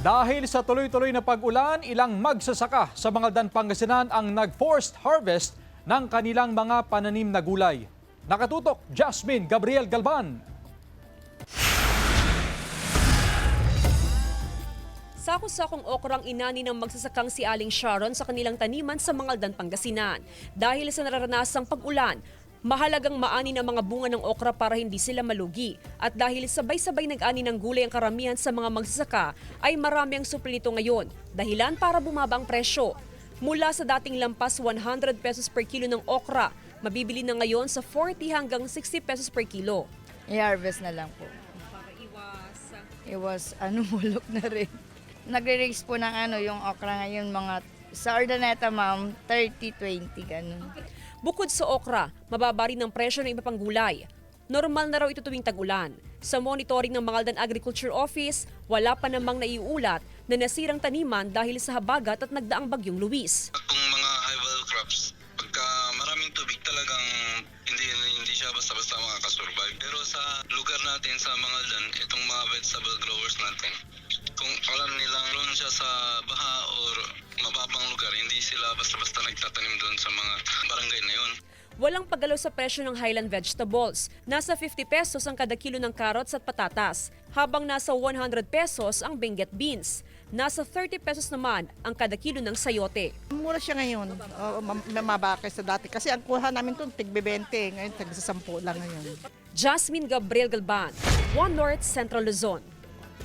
Dahil sa tuloy-tuloy na pag-ulan, ilang magsasaka sa Mangaldan, Pangasinan ang nag-forced harvest ng kanilang mga pananim na gulay. Nakatutok, Jasmine Gabriel Galban. Sako-sakong okrang inani ng magsasakang si Aling Sharon sa kanilang taniman sa Mangaldan, Pangasinan. Dahil sa nararanasang pag-ulan, mahalagang maani ng mga bunga ng okra para hindi sila malugi. At dahil sabay-sabay nag-ani ng gulay ang karamihan sa mga magsasaka, ay marami ang supli nito ngayon. Dahilan para bumaba ang presyo. Mula sa dating lampas 100 pesos per kilo ng okra, mabibili na ngayon sa 40 hanggang 60 pesos per kilo. I-harvest na lang po. Para Iwas, mulok na rin. Nagre-raise po ng yung okra ngayon, mga sa Ordaneta ma'am, 30-20, ganun. Bukod sa okra, mababa rin ang presyo ng iba pang gulay. Normal na raw ito tuwing tag-ulan. Sa monitoring ng Mangaldan Agriculture Office, wala pa namang naiulat na nasirang taniman dahil sa habagat at nagdaang bagyong Luis. Kung mga high-value crops, pagka maraming tubig talagang hindi siya basta-basta makakasurvive. Pero sa lugar natin sa Mangaldan, itong mga vegetable growers natin, kung alam nilang doon siya sa baha or mababang lugar, hindi sila basta-basta nagtatanim doon sa mga barangay na yun. Walang paggalaw sa presyo ng highland vegetables. Nasa 50 pesos ang kada kilo ng carrots at patatas, habang nasa 100 pesos ang benguet beans. Nasa 30 pesos naman ang kada kilo ng sayote. Mura siya ngayon, mababa sa dati. Kasi ang kuha namin ito, tig-20, ngayon tig-10 lang ngayon. Jasmine Gabriel Galban, One North Central Luzon.